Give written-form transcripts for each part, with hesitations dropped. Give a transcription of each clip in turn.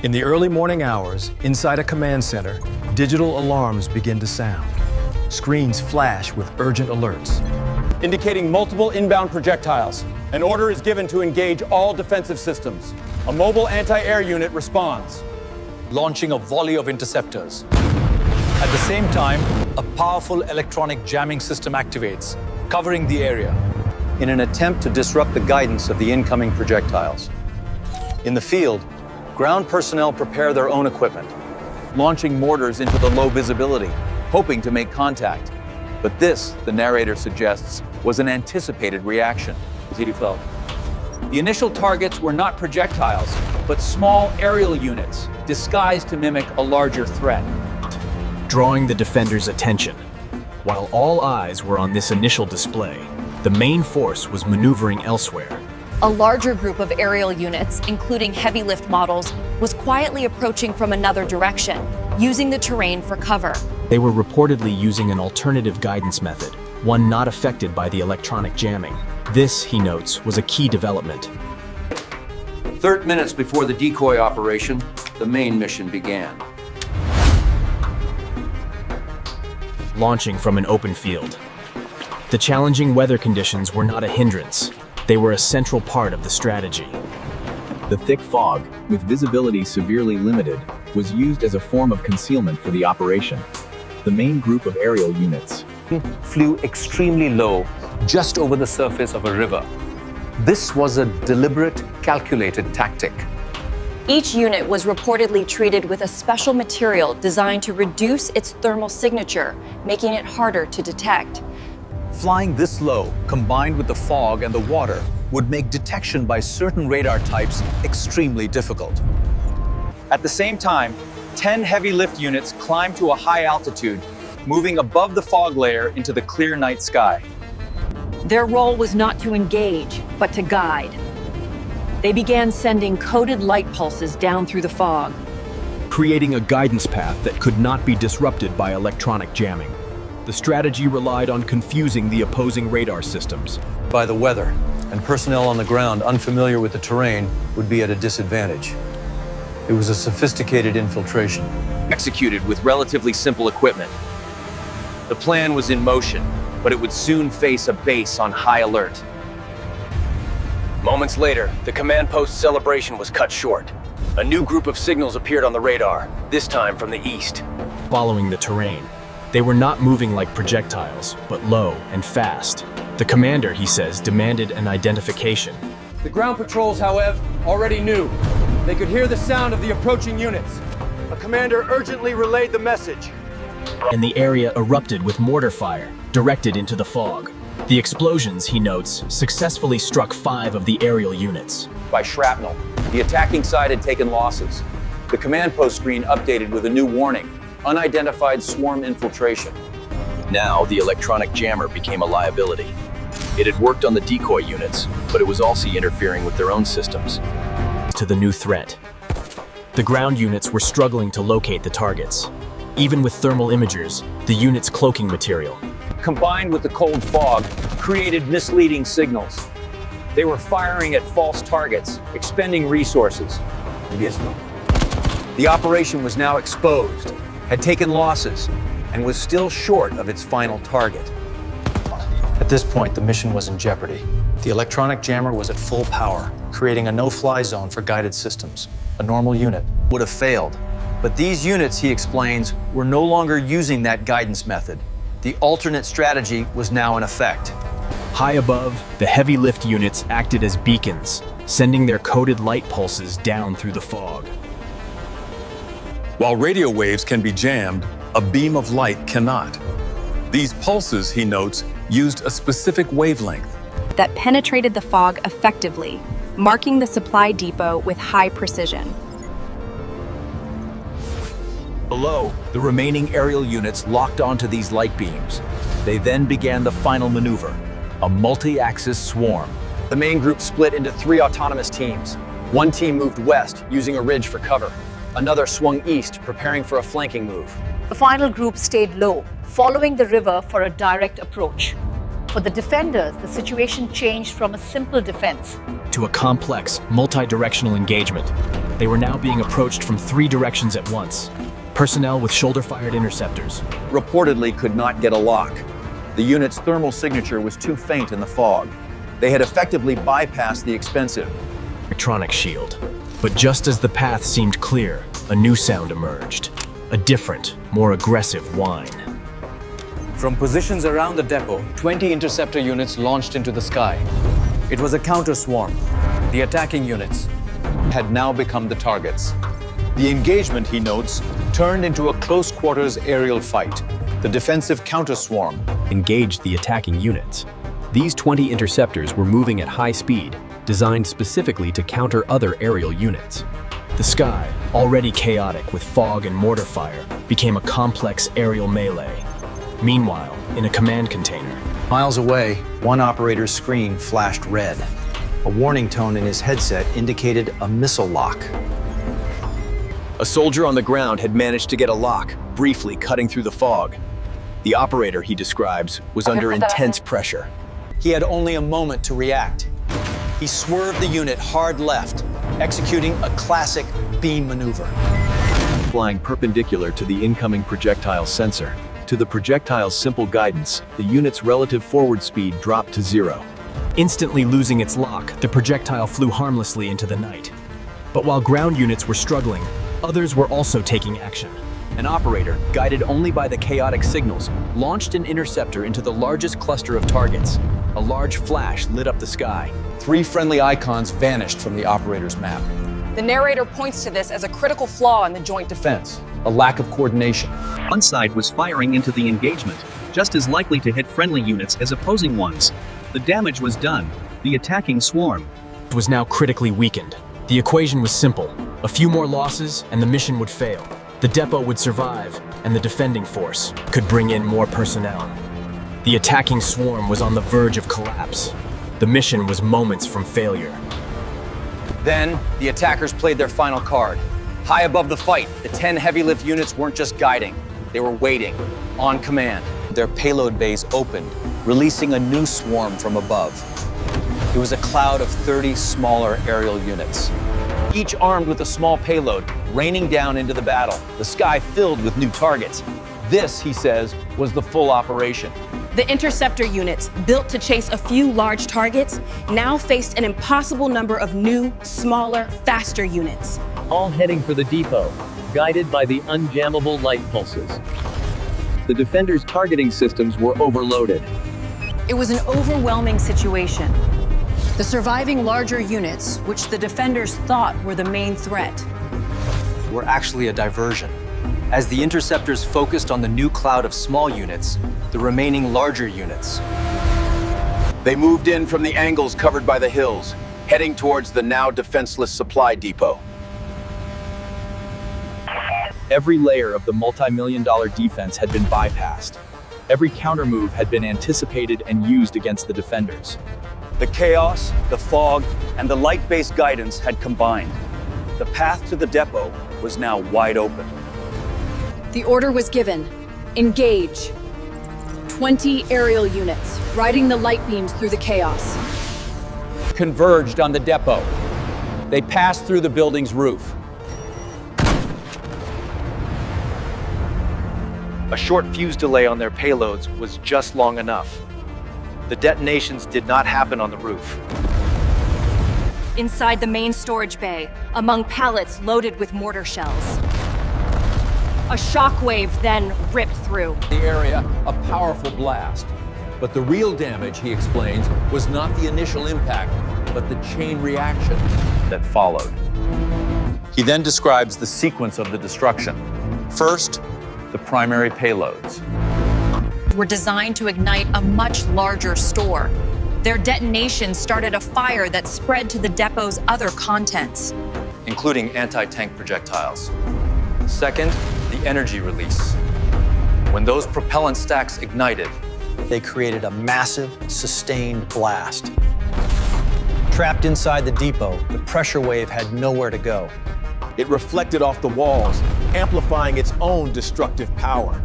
In the early morning hours, inside a command center, digital alarms begin to sound. Screens flash with urgent alerts. Indicating multiple inbound projectiles. An order is given to engage all defensive systems. A mobile anti-air unit responds, launching a volley of interceptors. At the same time, a powerful electronic jamming system activates, covering the area, in an attempt to disrupt the guidance of the incoming projectiles. In the field, ground personnel prepare their own equipment, launching mortars into the low visibility, hoping to make contact. But this, the narrator suggests, was an anticipated reaction. The initial targets were not projectiles, but small aerial units, disguised to mimic a larger threat. Drawing the defenders' attention. While all eyes were on this initial display, the main force was maneuvering elsewhere. A larger group of aerial units, including heavy lift models, was quietly approaching from another direction, using the terrain for cover. They were reportedly using an alternative guidance method, one not affected by the electronic jamming. This, he notes, was a key development. 30 minutes before the decoy operation, the main mission began. Launching from an open field. The challenging weather conditions were not a hindrance. They were a central part of the strategy. The thick fog, with visibility severely limited, was used as a form of concealment for the operation. The main group of aerial units flew extremely low, just over the surface of a river. This was a deliberate, calculated tactic. Each unit was reportedly treated with a special material designed to reduce its thermal signature, making it harder to detect. Flying this low, combined with the fog and the water, would make detection by certain radar types extremely difficult. At the same time, 10 heavy lift units climbed to a high altitude, moving above the fog layer into the clear night sky. Their role was not to engage, but to guide. They began sending coded light pulses down through the fog, creating a guidance path that could not be disrupted by electronic jamming. The strategy relied on confusing the opposing radar systems. By the weather, and personnel on the ground unfamiliar with the terrain would be at a disadvantage. It was a sophisticated infiltration, Executed with relatively simple equipment. The plan was in motion, but it would soon face a base on high alert. Moments later, the command post's celebration was cut short. A new group of signals appeared on the radar, this time from the east. Following the terrain, they were not moving like projectiles, but low and fast. The commander, he says, demanded an identification. The ground patrols, however, already knew. They could hear the sound of the approaching units. A commander urgently relayed the message. And the area erupted with mortar fire, directed into the fog. The explosions, he notes, successfully struck 5 of the aerial units. By shrapnel, the attacking side had taken losses. The command post screen updated with a new warning, unidentified swarm infiltration. Now, the electronic jammer became a liability. It had worked on the decoy units, but it was also interfering with their own systems. To the new threat. The ground units were struggling to locate the targets. Even with thermal imagers, the unit's cloaking material, Combined with the cold fog, created misleading signals. They were firing at false targets, expending resources. The operation was now exposed, had taken losses, and was still short of its final target. At this point, the mission was in jeopardy. The electronic jammer was at full power, creating a no-fly zone for guided systems. A normal unit would have failed. But these units, he explains, were no longer using that guidance method. The alternate strategy was now in effect. High above, the heavy lift units acted as beacons, sending their coded light pulses down through the fog. While radio waves can be jammed, a beam of light cannot. These pulses, he notes, used a specific wavelength that penetrated the fog effectively, marking the supply depot with high precision. Below, the remaining aerial units locked onto these light beams. They then began the final maneuver, a multi-axis swarm. The main group split into 3 autonomous teams. One team moved west, using a ridge for cover. Another swung east, preparing for a flanking move. The final group stayed low, following the river for a direct approach. For the defenders, the situation changed from a simple defense to a complex, multi-directional engagement. They were now being approached from 3 directions at once. Personnel with shoulder-fired interceptors. Reportedly could not get a lock. The unit's thermal signature was too faint in the fog. They had effectively bypassed the expensive Electronic shield. But just as the path seemed clear, a new sound emerged. A different, more aggressive whine. From positions around the depot, 20 interceptor units launched into the sky. It was a counter-swarm. The attacking units had now become the targets. The engagement, he notes, turned into a close-quarters aerial fight. The defensive counter-swarm engaged the attacking units. These 20 interceptors were moving at high speed, designed specifically to counter other aerial units. The sky, already chaotic with fog and mortar fire, became a complex aerial melee. Meanwhile, in a command container, Miles away, one operator's screen flashed red. A warning tone in his headset indicated a missile lock. A soldier on the ground had managed to get a lock, briefly cutting through the fog. The operator, he describes, was under intense pressure. He had only a moment to react. He swerved the unit hard left, executing a classic beam maneuver. Flying perpendicular to the incoming projectile sensor. To the projectile's simple guidance, the unit's relative forward speed dropped to 0. Instantly losing its lock, the projectile flew harmlessly into the night. But while ground units were struggling, others were also taking action. An operator, guided only by the chaotic signals, launched an interceptor into the largest cluster of targets. A large flash lit up the sky. 3 friendly icons vanished from the operator's map. The narrator points to this as a critical flaw in the joint defense. A lack of coordination. One side was firing into the engagement, just as likely to hit friendly units as opposing ones. The damage was done. The attacking swarm Was now critically weakened. The equation was simple. A few more losses and the mission would fail. The depot would survive, and the defending force could bring in more personnel. The attacking swarm was on the verge of collapse. The mission was moments from failure. Then, the attackers played their final card. High above the fight, the 10 heavy lift units weren't just guiding, they were waiting, on command. Their payload bays opened, releasing a new swarm from above. It was a cloud of 30 smaller aerial units, each armed with a small payload, raining down into the battle, the sky filled with new targets. This, he says, was the full operation. The interceptor units, built to chase a few large targets, now faced an impossible number of new, smaller, faster units. all heading for the depot, guided by the unjammable light pulses. The defenders' targeting systems were overloaded. It was an overwhelming situation. The surviving larger units, which the defenders thought were the main threat, were actually a diversion. As the interceptors focused on the new cloud of small units, the remaining larger units. They moved in from the angles covered by the hills, heading towards the now defenseless supply depot. Every layer of the multi-million-dollar defense had been bypassed. Every counter-move had been anticipated and used against the defenders. The chaos, the fog, and the light-based guidance had combined. The path to the depot was now wide open. the order was given. Engage. 20 aerial units, riding the light beams through the chaos. Converged on the depot. They passed through the building's roof. A short fuse delay on their payloads was just long enough. The detonations did not happen on the roof. Inside the main storage bay, among pallets loaded with mortar shells. A shockwave then ripped through. The area, a powerful blast. But the real damage, he explains, was not the initial impact, but the chain reaction that followed. He then describes the sequence of the destruction. First, the primary payloads Were designed to ignite a much larger store. Their detonation started a fire that spread to the depot's other contents, including anti-tank projectiles. Second, the energy release. When those propellant stacks ignited, they created a massive, sustained blast. Trapped inside the depot, the pressure wave had nowhere to go. It reflected off the walls, amplifying its own destructive power.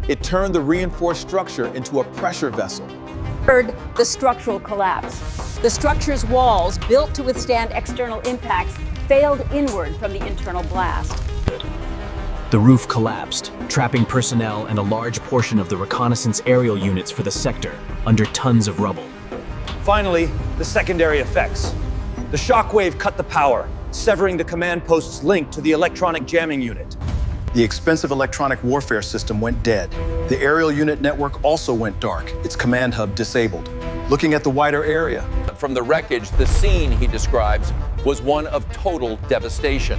It turned the reinforced structure into a pressure vessel. Third, the structural collapse. The structure's walls, built to withstand external impacts, failed inward from the internal blast. The roof collapsed, trapping personnel and a large portion of the reconnaissance aerial units for the sector under tons of rubble. Finally, the secondary effects. The shockwave cut the power, severing the command post's link to the electronic jamming unit. The expensive electronic warfare system went dead. The aerial unit network also went dark, its command hub disabled. Looking at the wider area, From the wreckage, the scene, he describes, was one of total devastation.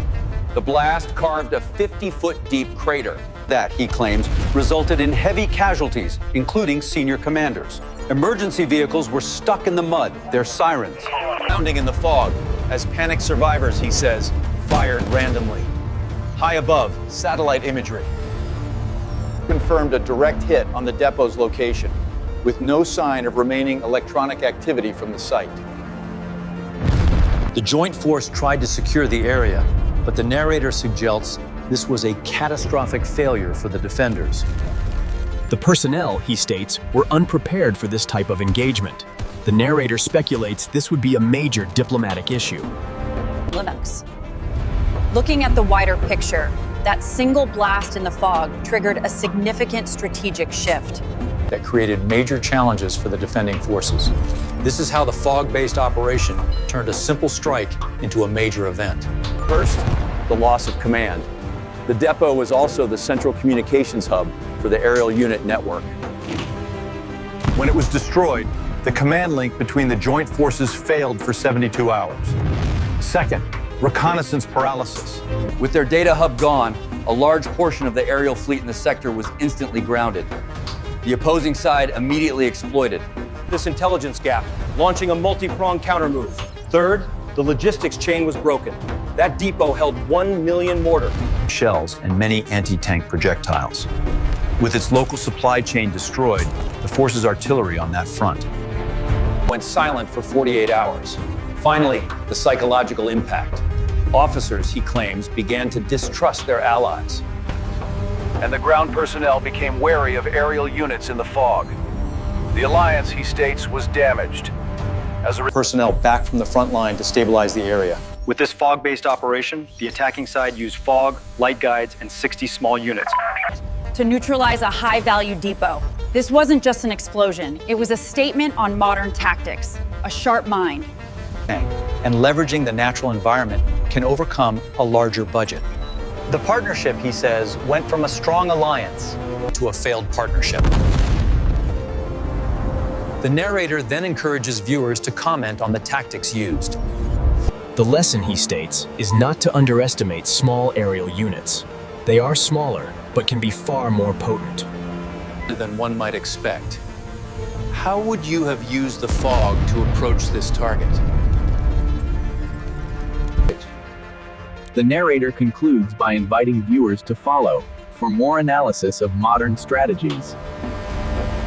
The blast carved a 50-foot deep crater. That, he claims, resulted in heavy casualties, including senior commanders. Emergency vehicles were stuck in the mud, their sirens sounding in the fog as panicked survivors, he says, fired randomly. High above, satellite imagery confirmed a direct hit on the depot's location, with no sign of remaining electronic activity from the site. the Joint Force tried to secure the area, but the narrator suggests this was a catastrophic failure for the defenders. The personnel, he states, were unprepared for this type of engagement. The narrator speculates this would be a major diplomatic issue. Linux. Looking at the wider picture, that single blast in the fog triggered a significant strategic shift that created major challenges for the defending forces. This is how the fog-based operation turned a simple strike into a major event. First, the loss of command. The depot was also the central communications hub for the aerial unit network. When it was destroyed, the command link between the joint forces failed for 72 hours. Second, reconnaissance paralysis. With their data hub gone, a large portion of the aerial fleet in the sector was instantly grounded. The opposing side immediately exploited this intelligence gap, launching a multi-pronged countermove. Third, the logistics chain was broken. That depot held 1 million mortar shells and many anti-tank projectiles. With its local supply chain destroyed, the force's artillery on that front went silent for 48 hours. Finally, the psychological impact. Officers, he claims, began to distrust their allies. And the ground personnel became wary of aerial units in the fog. The alliance, he states, was damaged. As a personnel back from the front line to stabilize the area. With this fog-based operation, the attacking side used fog, light guides, and 60 small units to neutralize a high-value depot. This wasn't just an explosion. It was a statement on modern tactics, a sharp mind. And leveraging the natural environment can overcome a larger budget. The partnership, he says, went from a strong alliance to a failed partnership. The narrator then encourages viewers to comment on the tactics used. The lesson, he states, is not to underestimate small aerial units. They are smaller, but can be far more potent than one might expect. How would you have used the fog to approach this target? The narrator concludes by inviting viewers to follow for more analysis of modern strategies.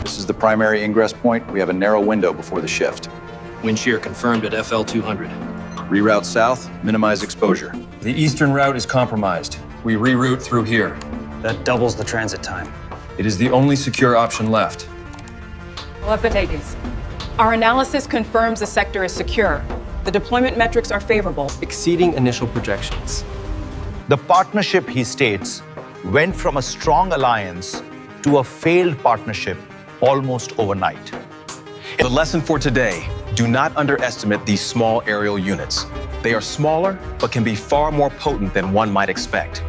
This is the primary ingress point. We have a narrow window before the shift. Wind shear confirmed at FL 200. Reroute south, minimize exposure. The eastern route is compromised. We reroute through here. That doubles the transit time. It is the only secure option left. Ladies, our analysis confirms the sector is secure. The deployment metrics are favorable, exceeding initial projections. The partnership, he states, went from a strong alliance to a failed partnership almost overnight. The lesson for today, do not underestimate these small aerial units. They are smaller, but can be far more potent than one might expect.